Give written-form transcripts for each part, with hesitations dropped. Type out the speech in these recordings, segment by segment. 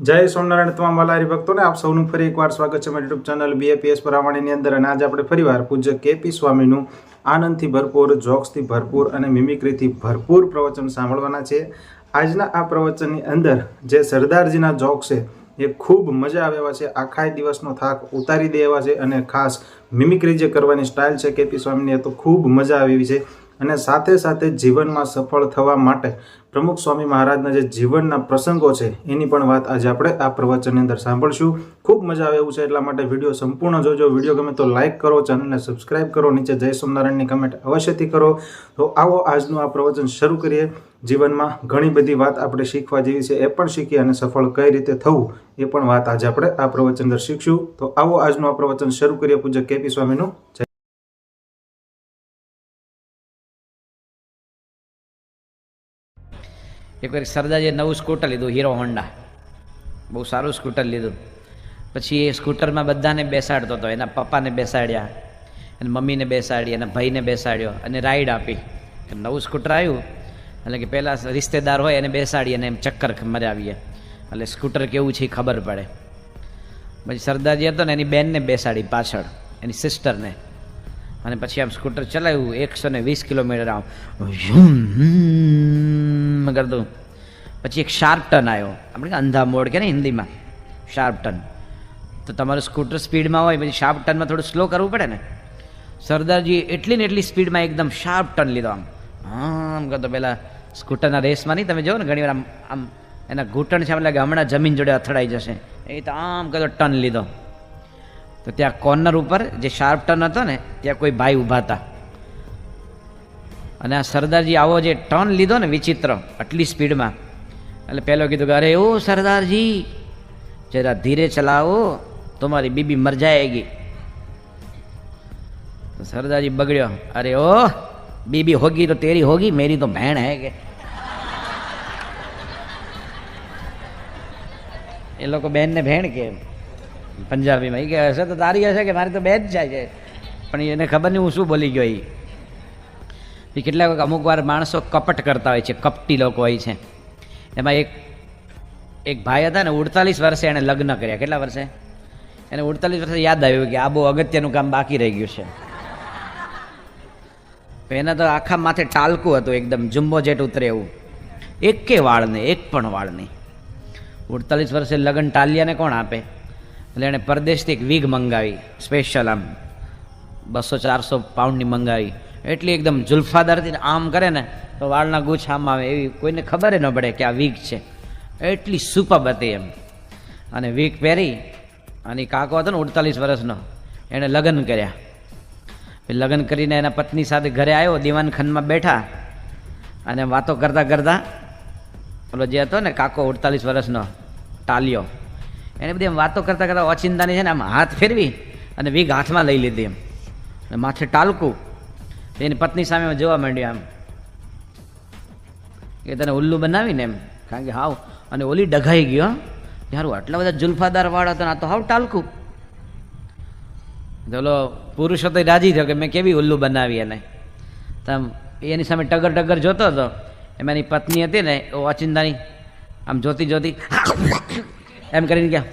જય સોમનારાયણ તમામ વાલા હરિભક્તોને આપ સૌનું ફરી એકવાર સ્વાગત છે મારી યુટ્યુબ ચેનલ BAPS પરાવાણીની અંદર। અને આજે આપણે ફરીવાર પૂજ્ય KP સ્વામીનું આનંદથી ભરપૂર, જોક્સથી ભરપૂર અને મિમિક્રીથી ભરપૂર પ્રવચન સાંભળવાના છે। આજના આ પ્રવચનની અંદર જે સરદારજીના જોક છે એ ખૂબ મજા આવે એવા છે, આખા દિવસનો થાક ઉતારી દે એવા છે, અને ખાસ મિમિક્રી જે કરવાની સ્ટાઇલ છે KP સ્વામીની એ તો ખૂબ મજા આવે એવી છે। અને સાથે સાથે જીવનમાં સફળ થવા માટે પ્રમુખ સ્વામી મહારાજના જે જીવનના પ્રસંગો છે એની પણ વાત આજે આપણે આ પ્રવચનની અંદર સાંભળશું। ખૂબ મજા આવે એવું છે, એટલા માટે વિડીયો સંપૂર્ણ જોજો। વિડીયો ગમે તો લાઇક કરો, ચેનલને સબસ્ક્રાઇબ કરો, નીચે જય સોમનારાયણની કમેન્ટ અવશ્યથી કરો। તો આવો આજનું આ પ્રવચન શરૂ કરીએ। જીવનમાં ઘણી બધી વાત આપણે શીખવા જેવી છે, એ પણ શીખીએ, અને સફળ કઈ રીતે થવું એ પણ વાત આજે આપણે આ પ્રવચન અંદર શીખશું। તો આવો આજનું આ પ્રવચન શરૂ કરીએ પૂજ્ય KP સ્વામીનું। એકવાર સરદારજીએ નવું સ્કૂટર લીધું, હીરો હોન્ડા, બહુ સારું સ્કૂટર લીધું। પછી એ સ્કૂટરમાં બધાને બેસાડતો હતો, એના પપ્પાને બેસાડ્યા, અને મમ્મીને બેસાડી, એના ભાઈને બેસાડ્યો, અને રાઈડ આપી। નવું સ્કૂટર આવ્યું એટલે કે પહેલાં રિશ્તેદાર હોય એને બેસાડી અને એમ ચક્કર મરાવીએ, એટલે સ્કૂટર કેવું છે એ ખબર પડે। પછી સરદારજી હતો ને એની બેનને બેસાડી પાછળ, એની સિસ્ટરને, અને પછી આમ સ્કૂટર ચલાવ્યું 120 કિલોમીટર આમ કરતું। પછી એક શાર્પ ટર્ન આવ્યો, આપણે અંધા મોડ કે ને હિન્દીમાં શાર્પ ટર્ન। તો તમારું સ્કૂટર સ્પીડમાં હોય પછી શાર્પ ટર્નમાં થોડું સ્લો કરવું પડે ને। સરદારજી એટલી ને એટલી સ્પીડમાં એકદમ શાર્પ ટર્ન લીધો, આમ કરતો। પહેલાં સ્કૂટરના રેસમાં નહીં તમે જો ને ઘણી વાર આમ એના ઘૂંટણ છે, લાગે હમણાં જમીન જોડે અથડાઈ જશે, એ તો આમ કરતો ટર્ન લીધો। તો ત્યાં કોર્નર ઉપર જે શાર્પ ટર્ન હતો ને ત્યાં કોઈ ભાઈ ઊભા હતા, અને આ સરદારજી આવો જે ટર્ન લીધો ને વિચિત્ર આટલી સ્પીડમાં, એટલે પહેલો કીધું કે અરે ઓ સરદારજી જરા ધીરે ચલાવો, તમારી બીબી મર જાएगी। તો સરદારજી બગડ્યો, અરે ઓ बीबी होगी तो तेरी होगी, मेरी तो बहन है के। એ લોકો બહેન ને બહેન કે પંજાબીમાં, એ કે હશે તો તારી હશે કે મારી તો બેન જ જાય છે, પણ એને ખબર નહીં હું શું બોલી ગયો। એ કેટલાક અમુક વાર માણસો કપટ કરતા હોય છે, કપટી લોકો હોય છે। એમાં એક ભાઈ હતા ને, 48 વર્ષે એણે લગ્ન કર્યા। કેટલા વર્ષે? એને 48 વર્ષે યાદ આવ્યું કે આ બહુ અગત્યનું કામ બાકી રહી ગયું છે। તો એના તો આખા માથે ટાલકું હતું, એકદમ જુમ્બો જેટ ઉતરે એવું, એકે વાળ નહીં, એક પણ વાળ નહીં। 48 વર્ષે લગ્ન ટાલિયાને કોણ આપે? એટલે એણે પરદેશથી એક વીગ મંગાવી, સ્પેશિયલ આમ 200-400 પાઉન્ડની મંગાવી, એટલી એકદમ જુલ્ફાદાર હતી ને, આમ કરે ને તો વાળના ગુચ્છ આમ આવે, એવી કોઈને ખબર ન પડે કે આ વીગ છે, એટલી સુપબ હતી એમ। અને વીગ પહેરી અને કાકો હતો ને 48 વર્ષનો, એણે લગ્ન કર્યા। લગ્ન કરીને એના પત્ની સાથે ઘરે આવ્યો, દીવાનખાનામાં બેઠા, અને વાતો કરતાં કરતાં ઓલો જે હતો ને કાકો 48 વર્ષનો ટાલિયો, એને બધી એમ વાતો કરતાં કરતાં ઓચિંતાની છે ને આમ હાથ ફેરવી અને વીગ હાથમાં લઈ લીધી એમ, અને માથે ટાલકું। એની પત્ની સામે જોવા માંડ્યો આમ કે તને ઉલ્લુ બનાવીને એમ, કારણ કે હાવ, અને ઓલી ડઘાઈ ગયો, યારું આટલા બધા જુલ્ફાદાર વાળ હતા ને આ તો હાવ ટાલકું। ચલો પુરુષો તો રાજી થયો કે મેં કેવી ઉલ્લુ બનાવી એને। તો એની સામે ટગર ટગર જોતો હતો, એમાં એની પત્ની હતી ને એ ઓચિંતાની આમ જોતી જોતી એમ કરીને ગયા,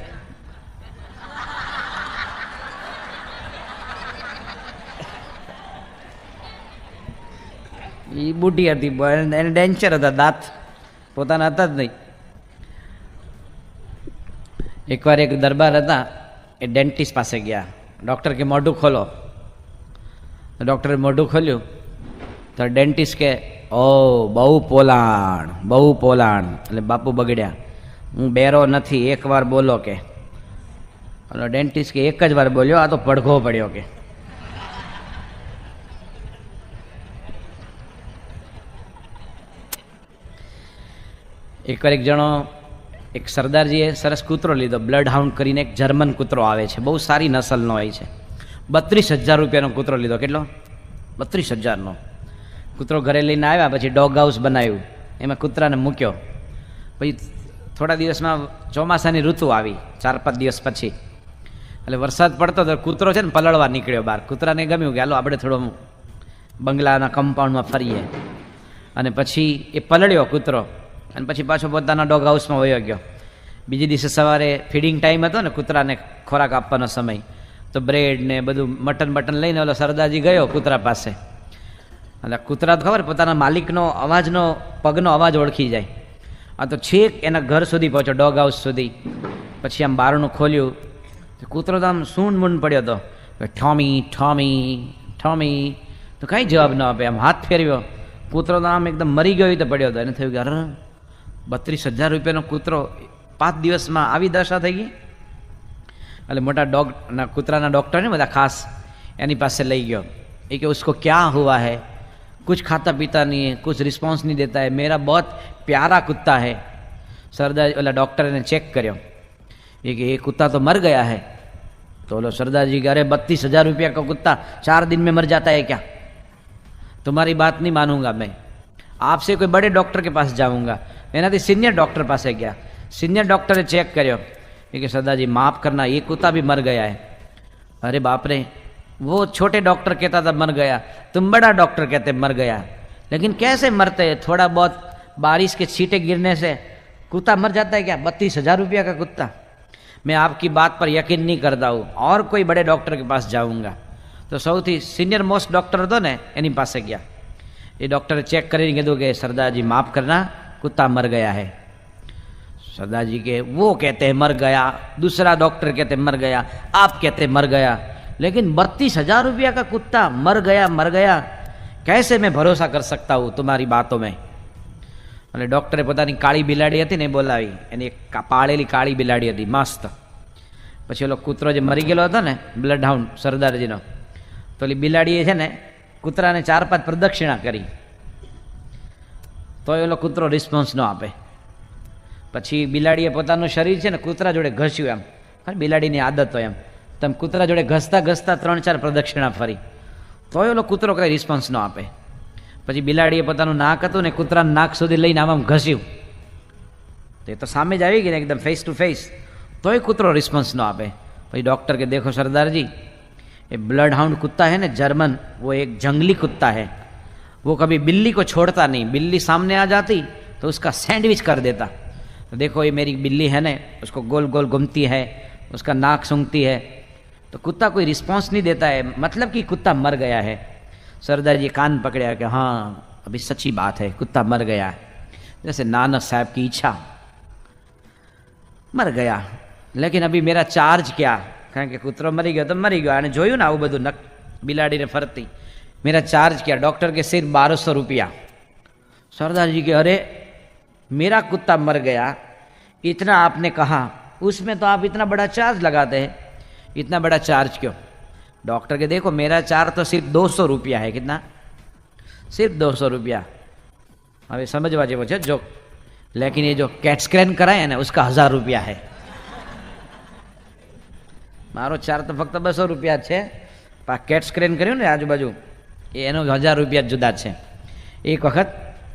એ બુઢી હતી, એને ડેન્ચર હતા, દાંત પોતાના હતા જ નહીં। એકવાર એક દરબાર હતા, એ ડેન્ટિસ્ટ પાસે ગયા, ડૉક્ટર કે મોઢું ખોલો। તો ડૉક્ટરે મોઢું ખોલ્યું તો ડેન્ટિસ્ટ કે ઓ બહુ પોલાણ, બહુ પોલાણ। એટલે બાપુ બગડ્યા, હું બેરો નથી, એકવાર બોલો કે। એટલે ડેન્ટિસ્ટ કે એક જ વાર બોલ્યો, આ તો પડઘો પડ્યો કે। એકવાર એક જણો, એક સરદારજીએ સરસ કૂતરો લીધો, બ્લડ હાઉન્ડ કરીને એક જર્મન કૂતરો આવે છે, બહુ સારી નસલનો હોય છે। 32,000 રૂપિયાનો કૂતરો લીધો। કેટલો? 32,000નો કૂતરો ઘરે લઈને આવ્યા, પછી ડોગ હાઉસ બનાવ્યું, એમાં કૂતરાને મૂક્યો। પછી થોડા દિવસમાં ચોમાસાની ઋતુ આવી, 4-5 દિવસ પછી, એટલે વરસાદ પડતો તો કૂતરો છે ને પલળવા નીકળ્યો બહાર। કૂતરાને ગમ્યું કે હાલો આપણે થોડો બંગલાના કમ્પાઉન્ડમાં ફરીએ, અને પછી એ પલળ્યો કૂતરો, અને પછી પાછો પોતાના ડોગ હાઉસમાં વયો ગયો। બીજે દિવસે સવારે ફીડિંગ ટાઈમ હતો ને, કૂતરાને ખોરાક આપવાનો સમય, તો બ્રેડ ને બધું મટન લઈને ઓલો સરદારજી ગયો કૂતરા પાસે. એટલે કૂતરા તો ખબર પોતાના માલિકનો અવાજનો પગનો અવાજ ઓળખી જાય. આ તો છેક એના ઘર સુધી પહોંચ્યો, ડોગ હાઉસ સુધી. પછી આમ બારણું ખોલ્યું, કૂતરો તો આમ સૂંઢ મૂંઢ પડ્યો હતો, ઠોમી ઠોમી ઠોમી, તો કાંઈ જવાબ ન આપે. આમ હાથ ફેરવ્યો, કૂતરો તો આમ એકદમ મરી ગયો તો પડ્યો હતો. એને થયું કે અરે 32,000 રૂપિયાનો કૂતરો 5 દિવસમાં આવી દશા થઈ ગઈ. એટલે મોટા કૂતરાના ડૉક્ટર ને બધા ખાસ એની પાસે લઈ ગયો. એ કે ઉસકો ક્યાં હુઆ હૈ, कुछ खाता पीता नहीं है, कुछ रिस्पॉन्स नहीं देता है, मेरा बहुत प्यारा कुत्ता है. सरदार वाला डॉक्टर ने चेक કર્યો. ये कुत्ता तो मर गया है. तो बोलो सरदार जी अरे 32,000 रुपया का कुत्ता 4 दिन में मर जाता है क्या? तुम्हारी बात नहीं मानूंगा मैं, आपसे कोई बड़े डॉक्टर के पास जाऊंगा. એનાથી સિનિયર ડૉક્ટર પાસે ગયા. સિનિયર ડૉક્ટરે ચેક કર્યો. कि सरदार जी माफ़ करना, ये कुत्ता भी मर गया है. अरे बाप रे, वो छोटे डॉक्टर कहता था मर गया, तुम बड़ा डॉक्टर कहते मर गया. लेकिन कैसे मरते हैं? थोड़ा बहुत बारिश के छींटे गिरने से कुत्ता मर जाता है क्या? 32,000 रुपया का कुत्ता. मैं आपकी बात पर यकीन नहीं करता हूँ, और कोई बड़े डॉक्टर के पास जाऊँगा. तो સૌથી સિનિયર મોસ્ટ ડૉક્ટર હતો ને એની પાસે ગયા. એ ડૉક્ટરે ચેક કરીને કીધું કે सरदार जी माफ़ करना, कुत्ता मर गया है. सरदार जी के वो कहते हैं मर गया, दूसरा डॉक्टर कहते मर गया, आप कहते मर गया, लेकिन 32,000 रुपया का कुत्ता मर गया, कैसे मैं भरोसा कर सकता हूँ तुम्हारी बातों में. એટલે ડૉક્ટરે પોતાની કાળી બિલાડી હતી ને એ બોલાવી. એની એક પાળેલી કાળી બિલાડી હતી મસ્ત. પછી ઓલો કૂતરો જે મરી ગયેલો હતો ને, બ્લડ હાઉન્ડ સરદારજીનો, તો ઓલી બિલાડીએ છે ને કૂતરાને 4-5 પ્રદક્ષિણા કરી, તો ઓલો કૂતરો રિસ્પોન્સ ન આપે. પછી બિલાડીએ પોતાનું શરીર છે ને કૂતરા જોડે ઘસ્યું. એમ બિલાડીની આદત હોય એમ, તમે કૂતરા જોડે ઘસતા 3-4 પ્રદક્ષિણા ફરી, તોય ઓલો કૂતરો કંઈ રિસ્પોન્સ ન આપે. પછી બિલાડીએ પોતાનું નાક હતું ને કૂતરાનું નાક સુધી લઈને આમ ઘસ્યું, તો એ તો સામે જ આવી ગઈ ને એકદમ ફેસ ટુ ફેસ, તોય કૂતરો રિસ્પોન્સ ન આપે. પછી डॉक्टर के देखो सरदार जी, ये ब्लड हाउंड कुत्ता है ना जर्मन, वो एक जंगली कुत्ता है, वो कभी बिल्ली को छोड़ता नहीं, बिल्ली सामने आ जाती तो उसका सैंडविच कर देता. तो देखो ये मेरी बिल्ली है ना, उसको गोल गोल घूमती है, उसका नाक सूंघती है, तो कुत्ता कोई रिस्पॉन्स नहीं देता है, मतलब कि कुत्ता मर गया है. सरदार जी कान पकड़ा कि हाँ अभी सच्ची बात है, कुत्ता मर गया है. जैसे नानक साहब की इच्छा, मर गया, लेकिन अभी मेरा चार्ज क्या, कारण के कुतरो मरी गयो तो मरी गयो, અને જોયું ને આવું બધું નક બિલાડીને ફરતી, मेरा चार्ज क्या? डॉक्टर के सिर्फ 1200 रुपया. सरदार जी के अरे मेरा कुत्ता मर गया, इतना आपने कहा, उसमें तो आप इतना बड़ा चार्ज लगाते हैं, इतना बड़ा चार्ज क्यों? डॉक्टर के देखो मेरा चार्ज तो सिर्फ 200 रुपया है. कितना? सिर्फ 200 रुपया. હવે સમજવા જેવો છે જો, लेकिन ये जो कैट स्क्रैन कराए ना उसका 1000 रुपया है. મારો ચાર્જ તો ફક્ત 200 રૂપિયા છે, પણ કેટ સ્ક્રેન કર્યું ને આજુબાજુ એનો 1000 રૂપિયા જુદા છે. એક વખત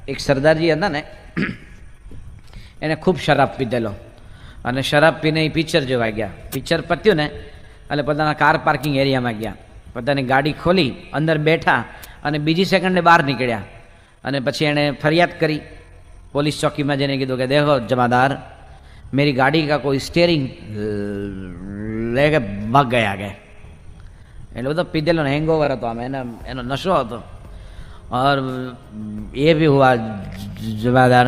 એક સરદારજી હતા ને, એને ખૂબ શરાબ પીધેલો, અને શરાબ પીને એ પિક્ચર જોવા ગયા. પિક્ચર પત્યું ને એટલે પોતાના કાર પાર્કિંગ એરિયામાં ગયા, પોતાની ગાડી ખોલી અંદર બેઠા અને બીજી સેકન્ડે બહાર નીકળ્યા. અને પછી એણે ફરિયાદ કરી પોલીસ ચોકીમાં જઈને, કીધું કે દેખો જમાદાર, मेरी गाड़ी का कोई स्टेयरिंग लेके भाग गया के. એટલે બધો પીધેલો હેંગઓવર હતો, આમ એનો નશો હતો. और ये भी हुआ जमादार,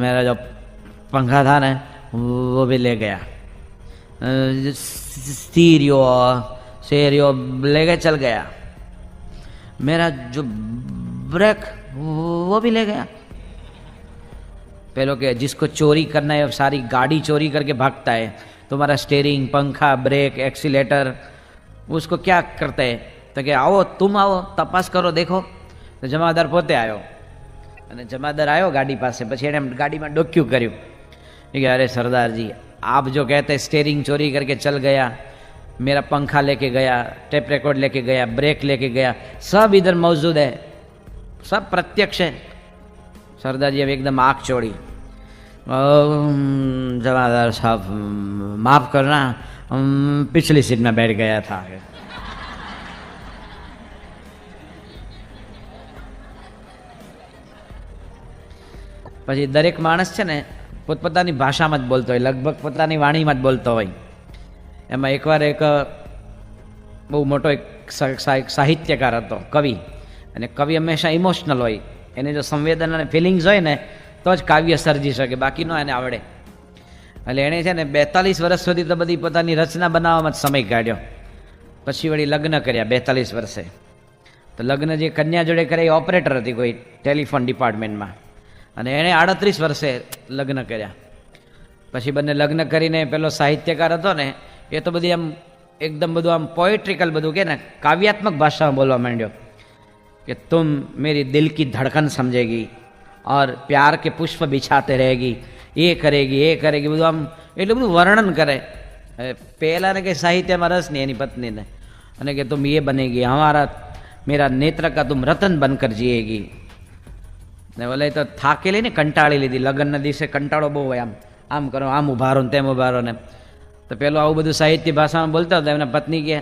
मेरा जो पंखा था ना वो भी ले गया, स्टीरियो लेके चल गया, मेरा जो ब्रेक वो भी ले गया. पहले के जिसको चोरी करना है सारी गाड़ी चोरी करके भागता है, तुम्हारा स्टेयरिंग, पंखा, ब्रेक, एक्सीलेटर, उसको क्या करते हैं? तो कि आओ तुम आओ तपास करो देखो. तो जमादार पोते आयो, અને જમાદાર આવ્યો ગાડી પાસે. પછી એણે ગાડીમાં ડોક્યું કર્યું कि अरे सरदार जी, आप जो कहते स्टेयरिंग चोरी करके चल गया, मेरा पंखा लेके गया, टेप रिकॉर्ड लेके गया, ब्रेक लेके गया, सब इधर मौजूद है, सब प्रत्यक्ष है. सरदार जी अब एकदम आँख चोड़ी, जमादार साहब माफ़ करना, पिछली सीट में बैठ गया था. પછી દરેક માણસ છે ને પોતપોતાની ભાષામાં જ બોલતો હોય, લગભગ પોતાની વાણીમાં જ બોલતો હોય. એમાં એકવાર એક બહુ મોટો એક સાહિત્યકાર હતો, કવિ. અને કવિ હંમેશા ઇમોશનલ હોય, એને જો સંવેદન અને ફિલિંગ્સ હોય ને તો જ કાવ્ય સર્જી શકે, બાકી ન એને આવડે. એટલે એણે છે ને 42 વર્ષ સુધી તો બધી પોતાની રચના બનાવવામાં જ સમય કાઢ્યો. પછી વળી લગ્ન કર્યા 42 વર્ષે. તો લગ્ન જે કન્યા જોડે કરે એ ઓપરેટર હતી કોઈ ટેલિફોન ડિપાર્ટમેન્ટમાં, અને એણે 38 વર્ષે લગ્ન કર્યા. પછી બંને લગ્ન કરીને પેલો સાહિત્યકાર હતો ને એ તો બધી આમ એકદમ બધું આમ પોએટ્રિકલ બધું કે ને કાવ્યાત્મક ભાષામાં બોલવા માંડ્યો કે તુમ મેરી દિલ કી ધડકન સમજેગી और प्यार के पुष्प बिछाते रहेगी, ये करेगी બધું આમ એટલું બધું વર્ણન કરે. પહેલાને કંઈ સાહિત્યમાં રસ નહીં એની પત્નીને, અને કે તુમ ये बनेगी हमारा मेरा नेत्र का तुम रतन बनकर जिएगी. ને બોલે તો થાકેલી ને કંટાળી લીધી, લગ્નના દિવસે કંટાળો બહુ હોય, આમ કરો, આમ ઉભા રહો ને તેમ ઉભા રહો ને. તો પેલો આવું બધું સાહિત્ય ભાષામાં બોલતા હતા. એમના પત્ની કહે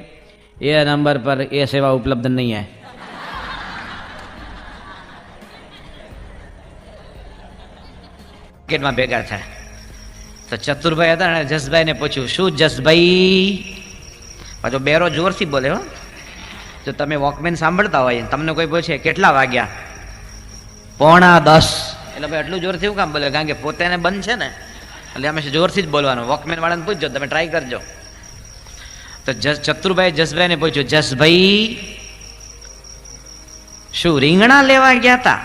એ નંબર પર એ સેવા ઉપલબ્ધ નહીં હૈ. માર્કેટમાં ભેગા થાય તો ચતુરભાઈ હતા ને જસભાઈને પૂછ્યું, શું જસભાઈ? પાછો બેરો જોરથી બોલે હો. જો તમે વોકમેન સાંભળતા હોય, તમને કોઈ પૂછે કેટલા વાગ્યા, 9:45, એટલે ભાઈ આટલું જોરથી એવું કામ બોલે? કારણ કે પોતે એને બંધ છે ને, એટલે હંમેશા જોરથી જ બોલવાનું. વોકમેન વાળાને પૂછજો, તમે ટ્રાય કરજો. તો ચતુરભાઈ જસભાઈને પૂછ્યું, જસભાઈ શું રીંગણા લેવા ગયા હતા?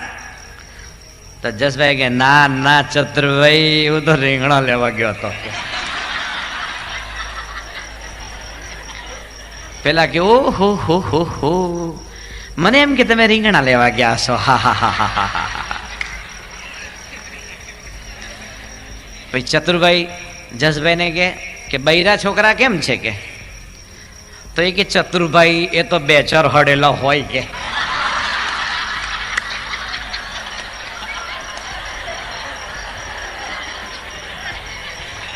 તો જસભાઈ કે ના ના ચતુરભાઈ, હું તો રીંગણા લેવા ગયો હતો. પેલા કે ઓહો હો, મને એમ કે તમે રીંગણા લેવા ગયા છો. હા હા હા હા હા હા. પછી ચતુરભાઈ જસભાઈને કે બૈરા છોકરા કેમ છે કે? તો એ કે ચતુરભાઈ એ તો 2-4 હડેલા હોય કે.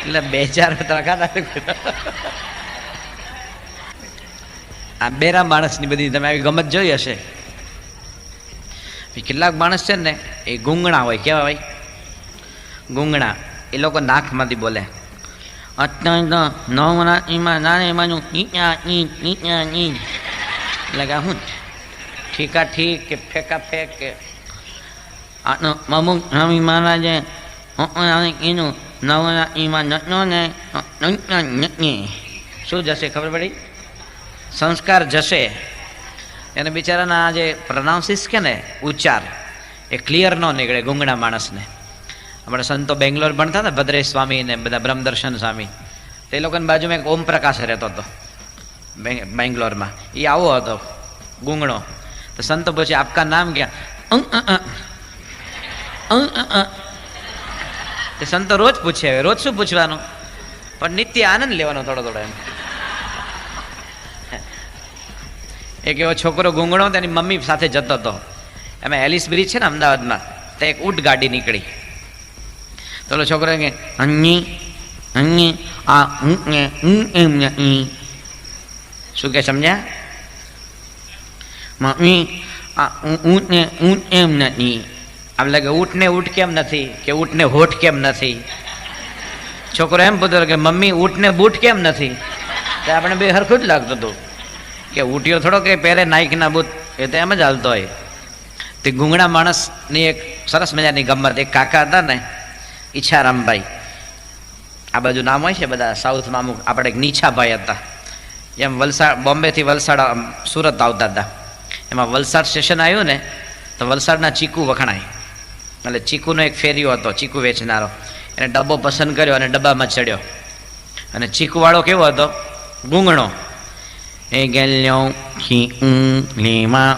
એટલે 2-4 આ બેરા માણસની બધી તમે આવી ગમત જોઈ હશે. કેટલાક માણસ છે ને એ ગુંગણા હોય. કેવા હોય? ગુંગણા. એ લોકો નાકમાંથી બોલે. એટલે કે હું ઠીકા ઠીક કે ફેંકા ફેંક કે અમુક સ્વામી મહારાજે એનું શું જશે ખબર પડી? સંસ્કાર જશે. એને બિચારાના જે પ્રોનાઉન્સિસ કે ને ઉચ્ચાર એ ક્લિયર ન નીકળે ગુંગણા માણસને. આપણે સંતો બેંગ્લોર ભણતા હતા, ભદ્રેશ સ્વામી ને બધા બ્રહ્મદર્શન સ્વામી, તે લોકોની બાજુમાં એક ઓમ પ્રકાશ રહેતો હતો બેંગ્લોરમાં. એ આવો હતો ગુંગણો. તો સંતો પૂછે આપકા નામ ક્યાં? તે સંતો રોજ પૂછે. રોજ શું પૂછવાનું? પણ નિત્ય આનંદ લેવાનો થોડો થોડો. એમ એક એવો છોકરો ગુંગણો તેની મમ્મી સાથે જતો હતો. એમાં એલિસ બ્રિજ છે ને અમદાવાદમાં, તો એક ઊંટ ગાડી નીકળી. તો ઓલો છોકરો કે શું કે સમજ્યા? મમ્મી આ ઊંટને ઊંટ એમ નથી. આમ લાગે ઊંટને ઊંટ કેમ નથી, કે ઊંટને હોઠ કેમ નથી? છોકરો એમ પૂછતો કે મમ્મી ઊંટને બૂટ કેમ નથી? તો આપણે બે હરખું જ લાગતું હતું કે ઊંટીઓ થોડો કે પહેરે નાઇકના બૂટ, એ તો એમ જ હાલતો હોય. તે ગુંગણા માણસની એક સરસ મજાની ગમત. એક કાકા હતા ને ઈચ્છારામભાઈ, આ બાજુ નામ હોય છે બધા સાઉથમાં અમુક. આપણે એક નીછાભાઈ હતા. એમ વલસાડ, બોમ્બેથી વલસાડ સુરત આવતા હતા. એમાં વલસાડ સ્ટેશન આવ્યું ને તો વલસાડના ચીકુ વખણાય. એટલે ચીકુનો એક ફેરિયો હતો, ચીકુ વેચનારો. એને ડબ્બો પસંદ કર્યો અને ડબ્બામાં ચડ્યો. અને ચીકુવાળો કેવો હતો? ગુંગણો. એ ગેલ્યો લેવા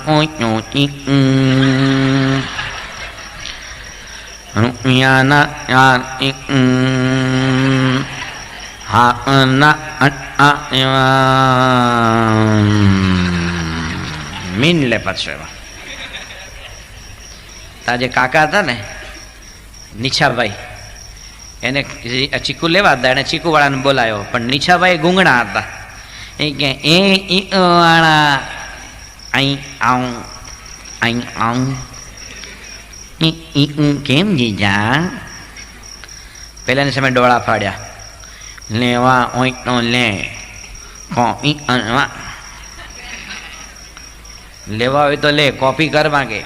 મીન લે પાછો. એમાં તાજે કાકા હતા ને નીછાભાઈ, એને ચીકુ લેવા હતા. એને ચીકુ વાળાને બોલાયો, પણ નીછાભાઈ ગુંગણા હતા. એ કે એ વાળા અહીં આવું અહીં આવું કેમ જીજા? પહેલાની સામે ડોળા ફાડ્યા. લેવા ઓઈટનો લે કોપી અનવા, લેવા હોય તો લે, કોપી કરવા કે.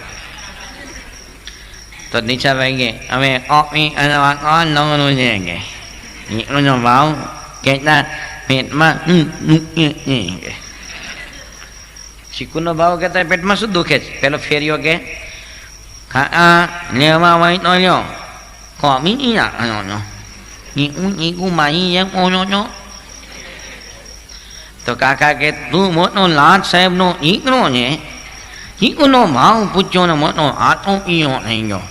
તો નીચા ભાઈ અમે કોપી અનવા કોણ નવનું છે કે એનો ભાવ કેટલા પેટમાં કે. ચીકુનો ભાવ કહેતા પેટમાં શું દુખે છે? પેલો ફેરિયો કે હા લેવા હોય તો લ્યો કોમી ચીકુ માહી એમ ઓનો. તો કાકા કે તું મોટો લાટ સાહેબનો દીકરો છે, ચીકુનો ભાવ પૂછ્યો ને મોટો આટો પીયો થઈ ગયો.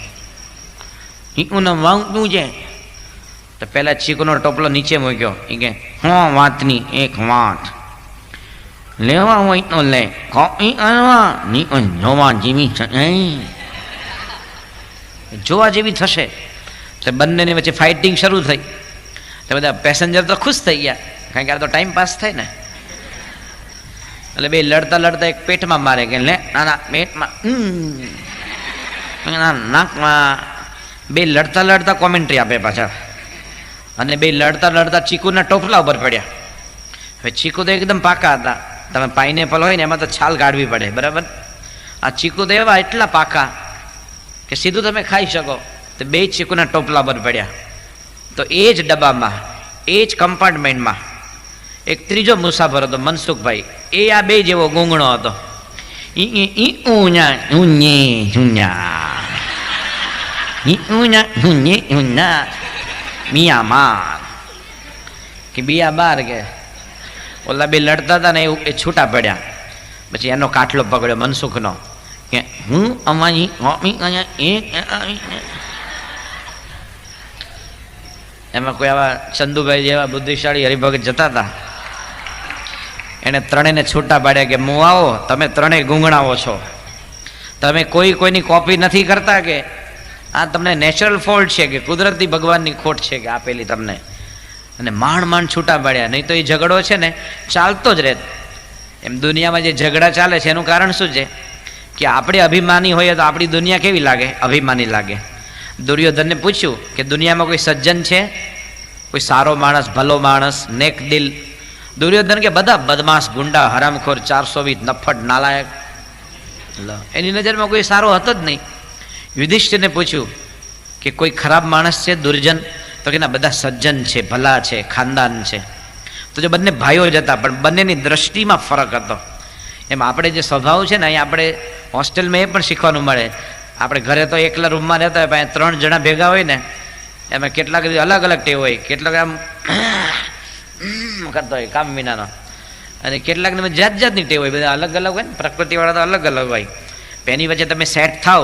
ચીકુનો ભાવ શું છે? તો પહેલાં ચીકુનો ટોપલો નીચે મૂક્યો. એ કે વાતની એક વાત, લેવા હોય તો લે કોપી કરવા, જોવા જેવી જોવા જેવી થશે. તો બંનેની વચ્ચે ફાઇટિંગ શરૂ થઈ. તો બધા પેસેન્જર તો ખુશ થઈ ગયા, કારણ કે આ તો ટાઈમ પાસ થાય ને. એટલે બે લડતા લડતા એક પેટમાં મારે કે લે નાના પેટમાં નાકમાં. બે લડતા લડતા કોમેન્ટ્રી આપે પાછા. અને બે લડતા લડતા ચીકુના ટોપલા ઉપર પડ્યા. હવે ચીકુ તો એકદમ પાકા હતા. તમે પાઇનેપલ હોય ને એમાં તો છાલ કાઢવી પડે, બરાબર. આ ચીકુ તો એવા એટલા પાકા કે સીધું તમે ખાઈ શકો. તો બે ચીકુના ટોપલા પર પડ્યા. તો એ જ ડબ્બામાં, એ જ કમ્પાર્ટમેન્ટમાં એક ત્રીજો મુસાફર હતો, મનસુખભાઈ. એ આ બે જેવો ગૂંગણો હતો. મિયામાર કે બિયાબાર કે ઓલા બે લડતા હતા ને એ છૂટા પડ્યા. પછી એનો કાટલો પકડ્યો મનસુખનો કે હું અમારી એમાં કોઈ આવા ચંદુભાઈ જેવા બુદ્ધિશાળી હરિભગત જતા હતા. એને ત્રણેયને છૂટા પાડ્યા કે હું આવો, તમે ત્રણેય ગૂંગણાવો છો, તમે કોઈની કોપી નથી કરતા, કે આ તમને નેચરલ ફોલ્ટ છે કે કુદરતી ભગવાનની ખોટ છે કે આપેલી તમને. અને માંડ છૂટા પાડ્યા. નહીં તો એ ઝઘડો છે ને ચાલતો જ રહે. એમ દુનિયામાં જે ઝઘડા ચાલે છે એનું કારણ શું છે? કે આપણે અભિમાની હોઈએ તો આપણી દુનિયા કેવી લાગે? અભિમાની લાગે. દુર્યોધનને પૂછ્યું કે દુનિયામાં કોઈ સજ્જન છે, કોઈ સારો માણસ, ભલો માણસ, નેક દિલ? દુર્યોધન કે બધા બદમાશ, ગુંડા, હરામખોર, 420 નફટ, નાલાયક. એની નજરમાં કોઈ સારો હતો જ નહીં. યુધિષ્ઠિરને પૂછ્યું કે કોઈ ખરાબ માણસ છે, દુર્જન? તો કે ના, બધા સજ્જન છે, ભલા છે, ખાનદાન છે. તો જો બંને ભાઈઓ જ હતા, પણ બંનેની દ્રષ્ટિમાં ફરક હતો. એમ આપણે જે સ્વભાવ છે ને, અહીંયા આપણે હોસ્ટેલમાં એ પણ શીખવાનું મળે. આપણે ઘરે તો એકલા રૂમમાં રહેતા હોય, પણ 3 જણા ભેગા હોય ને, એમાં કેટલાક અલગ અલગ ટેવ હોય. કેટલાક આમ કરતો હોય કામ વિનાનો, અને કેટલાકને જાત જાતની ટેવ હોય. બધા અલગ અલગ હોય ને, પ્રકૃતિવાળા તો અલગ અલગ હોય. એની વચ્ચે તમે સેટ થાવ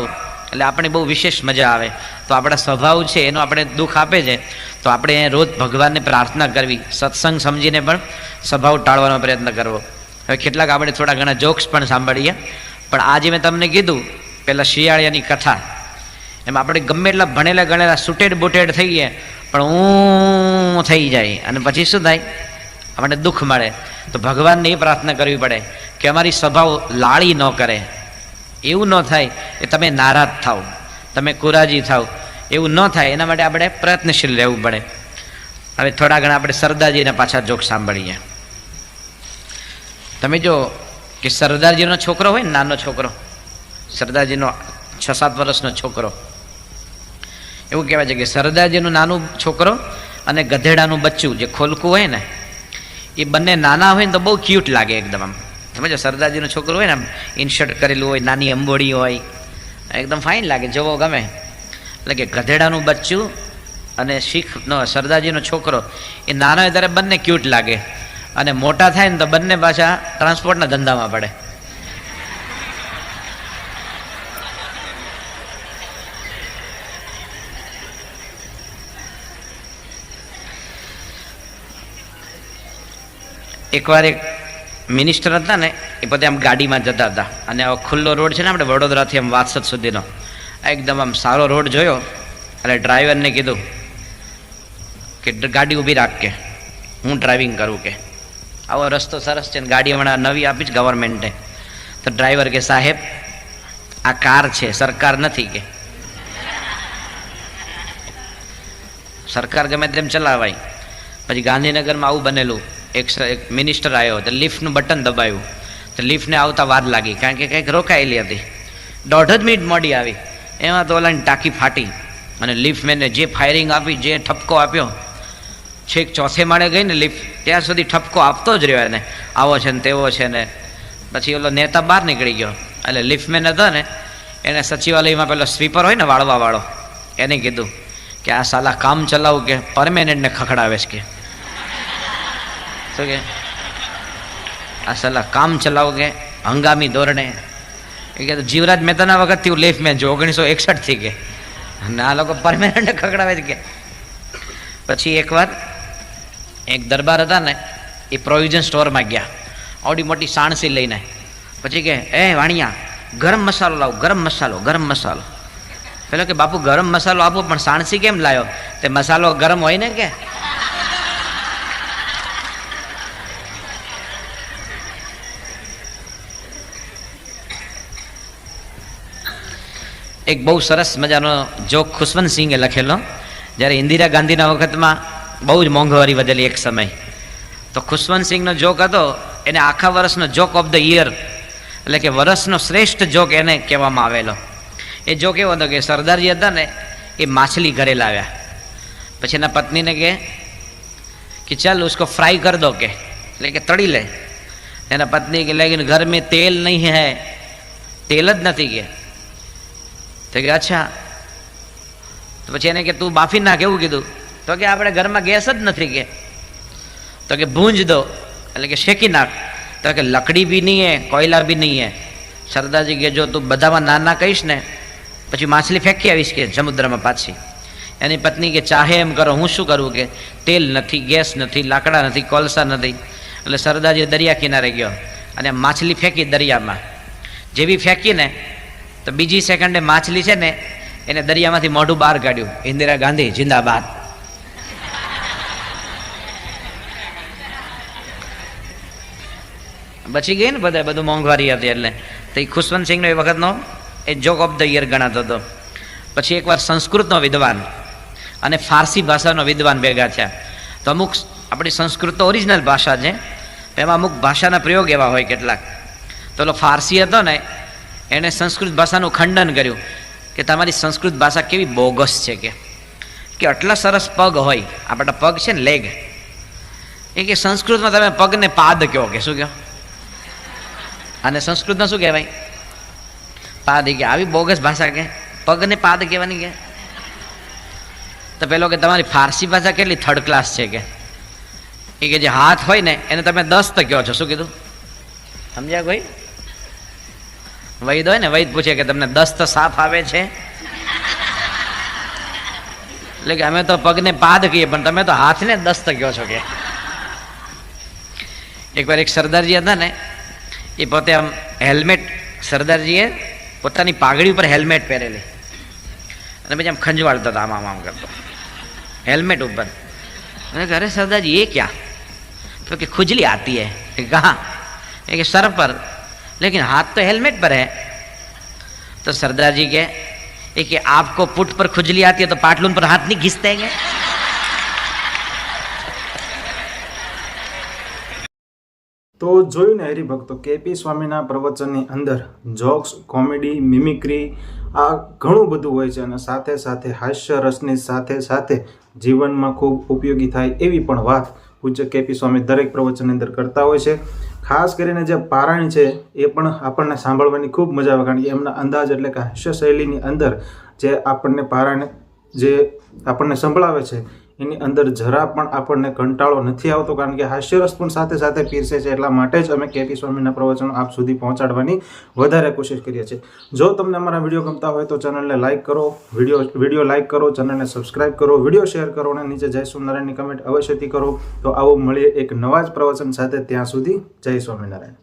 એટલે આપણે બહુ વિશેષ મજા આવે. તો આપણા સ્વભાવ છે એનો આપણે દુઃખ આપે છે, તો આપણે રોજ ભગવાનને પ્રાર્થના કરવી, સત્સંગ સમજીને પણ સ્વભાવ ટાળવાનો પ્રયત્ન કરવો. હવે કેટલાક આપણે થોડા ઘણા જોક્સ પણ સાંભળીએ. પણ આજે મેં તમને કીધું પેલા શિયાળિયાની કથા, એમ આપણે ગમે એટલા ભણેલા ગણેલા સુટેડ બુટેડ થઈએ, પણ હું થઈ જાય અને પછી શું થાય? આપણને દુઃખ મળે. તો ભગવાનને એ પ્રાર્થના કરવી પડે કે અમારી સ્વભાવ લાળી ન કરે. એવું ન થાય કે તમે નારાજ થાવ, તમે કુરાજી થાવ, એવું ન થાય એના માટે આપણે પ્રયત્નશીલ રહેવું પડે. હવે થોડા ઘણા આપણે સરદારજીના પાછા જોક સાંભળીએ. તમે જો કે સરદારજીનો છોકરો હોય ને, નાનો છોકરો, સરદારજીનો 6-7 વર્ષનો છોકરો, એવું કહેવાય છે કે સરદારજીનું નાનું છોકરો અને ગધેડાનું બચ્ચું જે ખોલકું હોય ને, એ બંને નાના હોય ને તો બહુ ક્યુટ લાગે એકદમ. આમ સમજો, સરદારજીનો છોકરો હોય ને, આમ ઇનશર્ટ કરેલું હોય, નાની અંબોડી હોય, એકદમ ફાઇન લાગે, જોવો ગમે. એટલે કે ગધેડાનું બચ્ચું અને શીખનો સરદારજીનો છોકરો એ નાનો હોય ત્યારે બંને ક્યુટ લાગે, અને મોટા થાય ને તો બંને પાછા ટ્રાન્સપોર્ટના ધંધામાં પડે. એકવાર એક મિનિસ્ટર હતા ને, એ પોતે આમ ગાડીમાં જતા હતા, અને ખુલ્લો રોડ છે ને આપણે વડોદરાથી આમ વાસદ સુધીનો, એકદમ આમ સારો રોડ જોયો. એટલે ડ્રાઈવરને કીધું કે ગાડી ઊભી રાખ, કે હું ડ્રાઇવિંગ કરું, કે આવો રસ્તો સરસ છે ને ગાડી હમણાં નવી આપી જ ગવર્મેન્ટે. તો ડ્રાઈવર કે સાહેબ આ કાર છે, સરકાર નથી. કે સરકાર ગમે તેમ ચલાવાય. પછી ગાંધીનગરમાં આવું બનેલું, એક મિનિસ્ટર આવ્યો તો લિફ્ટનું બટન દબાવ્યું તો લિફ્ટને આવતા વાર લાગી, કારણ કે કંઈક રોકાયેલી હતી. 1.5 મિનિટ મોડી આવી, એમાં તો ઓલાની ટાંકી ફાટી અને લિફ્ટમેને જે ફાયરિંગ આપી, જે ઠપકો આપ્યો, છેક 4થે માળે ગઈ ને લિફ્ટ, ત્યાં સુધી ઠપકો આપતો જ રહ્યો એને, આવો છે ને તેવો છે ને. પછી ઓલો નેતા બહાર નીકળી ગયો, એટલે લિફ્ટમેન હતો ને એને સચિવાલયમાં પેલો સ્વીપર હોય ને વાળવાવાળો, એને કીધું કે આ સાલા કામ ચલાવું કે પરમેનન્ટને ખખડાવે છે કે શું કે આ સાલા કામ ચલાવું કે હંગામી ધોરણે. એ કે જીવરાજ મહેતાના વખતથી હું લિફ્ટમેન છું, 1961થી કે, અને આ લોકો પરમેનન્ટ ખખડાવે છે કે. પછી એકવાર એક દરબાર હતા ને, એ પ્રોવિઝન સ્ટોરમાં ગયા, આવડી મોટી સાણસી લઈને. પછી કે એ વાણિયા, ગરમ મસાલો લાવો, ગરમ મસાલો, ગરમ મસાલો. પેલો કે બાપુ ગરમ મસાલો આપો, પણ સાણસી કેમ લાવ્યો? તે મસાલો ગરમ હોય ને કે. એક બહુ સરસ મજાનો જોક ખુશવંતસિંહે લખેલો, જ્યારે ઇન્દિરા ગાંધીના વખતમાં બહુ જ મોંઘવારી વધેલી એક સમય, તો ખુશવંતસિંહનો જોક હતો, એને આખા વર્ષનો જોક ઓફ ધ યર, એટલે કે વર્ષનો શ્રેષ્ઠ જોક એને કહેવામાં આવેલો. એ જોક એવો હતો કે સરદારજી હતા ને, એ માછલી ઘરે લાવ્યા. પછી એના પત્નીને કે ચાલ ઉસકો ફ્રાય કર દો, કે એટલે કે તળી લે. એના પત્ની કે લેકિન ઘર મેં તેલ નહીં હૈ, તેલ જ નથી કે. તો કે અચ્છા, તો પછી એને કે તું બાફી નાખ, એવું કીધું. તો કે આપણે ઘરમાં ગેસ જ નથી કે. તો કે ભૂંજ દો, એટલે કે શેકી નાખ. તો કે લકડી બી નહીં હે, કોયલા બી નહીં હે. સરદારજી કે જો તું બધામાં નાના કહીશ ને, પછી માછલી ફેંકી આવીશ કે સમુદ્રમાં પાછી. એની પત્ની કે ચાહે એમ કરો, હું શું કરું કે તેલ નથી, ગેસ નથી, લાકડા નથી, કોલસા નથી. એટલે સરદારજી દરિયા કિનારે ગયો અને માછલી ફેંકી દરિયામાં. જેવી ફેંકીને તો બીજી સેકન્ડે માછલી છે ને એને દરિયામાંથી મોઢું બહાર કાઢ્યું, ઇન્દિરા ગાંધી જિંદાબાદ. બચી ગઈ ને બધા, બધું મોંઘવારી હતી એટલે. તો એ ખુશવંતસિંહનો એ વખતનો એ જોક ઓફ ધ યર ગણાતો હતો. પછી એકવાર સંસ્કૃતનો વિદ્વાન અને ફારસી ભાષાનો વિદ્વાન ભેગા થયા. તો અમુક આપણી સંસ્કૃત તો ઓરિજિનલ ભાષા છે, એમાં અમુક ભાષાના પ્રયોગ એવા હોય કેટલાક. તો ઓલો ફારસી હતો ને, એણે સંસ્કૃત ભાષાનું ખંડન કર્યું કે તમારી સંસ્કૃત ભાષા કેવી બોગસ છે, કે આટલા સરસ પગ હોય, આપણા પગ છે ને લેગ, એ કે સંસ્કૃતમાં તમે પગને પાદ કહો, કે શું કહો? અને સંસ્કૃતમાં શું કહેવાય? પાદ. કે આવી બોગસ ભાષા કે પગને પાદ કહેવાની કે. તો પેલો કે તમારી ફારસી ભાષા કેટલી થર્ડ ક્લાસ છે કે. એ કે જે હાથ હોય ને એને તમે દસ્ત કહો છો. શું કીધું? સમજ્યા કોઈ? વૈદ હોય ને, વૈદ પૂછે કે તમને દસ્ત સાફ આવે છે? એટલે કે અમે તો પગને પાદ કહીએ, પણ તમે તો હાથને દસ્ત કહો છો કે. એકવાર એક સરદારજી હતા ને, એ પોતે આમ હેલ્મેટ, સરદારજીએ પોતાની પાઘડી ઉપર હેલ્મેટ પહેરેલી અને પછી આમ ખંજવાળતો હતો, આમ આમ કરતો હેલ્મેટ ઉપર. અને અરે સરદારજી એ ક્યાં? તો કે खुजली आती है. कहाँ? कि सर पर, लेकिन हाथ तो हेलमेट पर है. तो सरदार जी के आपको पुट पर खुजली आती है तो पाटलून पर हाथ नहीं घिसते हैं? તો જોયું ને હરિભક્તો, કેપી સ્વામીના પ્રવચનની અંદર જોક્સ, કોમેડી, મિમિક્રી આ ઘણું બધું હોય છે, અને સાથે સાથે હાસ્ય રસની સાથે સાથે જીવનમાં ખૂબ ઉપયોગી થાય એવી પણ વાત પૂજ્ય કેપી સ્વામી દરેક પ્રવચનની અંદર કરતા હોય છે. ખાસ કરીને જે પારાયણ છે એ પણ આપણને સાંભળવાની ખૂબ મજા આવે, કારણ કે એમના અંદાજ એટલે કે હાસ્ય શૈલીની અંદર જે આપણને પારાયણ જે આપણને સંભળાવે છે એની અંદર જરા પણ આપણને કંટાળો નથી આવતો, કારણ કે હાસ્યરસ પણ સાથે સાથે પીરસે છે. એટલા માટે જ અમે કેપી સ્વામીના પ્રવચનો આપ સુધી પહોંચાડવાની વધારે કોશિશ કરીએ છીએ. જો તમને અમારા વિડીયો ગમતા હોય તો ચેનલને લાઇક કરો, વિડીયો લાઇક કરો, ચેનલને સબસ્ક્રાઇબ કરો, વિડીયો શેર કરો અને નીચે જય સ્વામિનારાયણની કમેન્ટ અવશ્યથી કરો. તો આવો મળીએ એક નવા જ પ્રવચન સાથે. ત્યાં સુધી જય સ્વામિનારાયણ.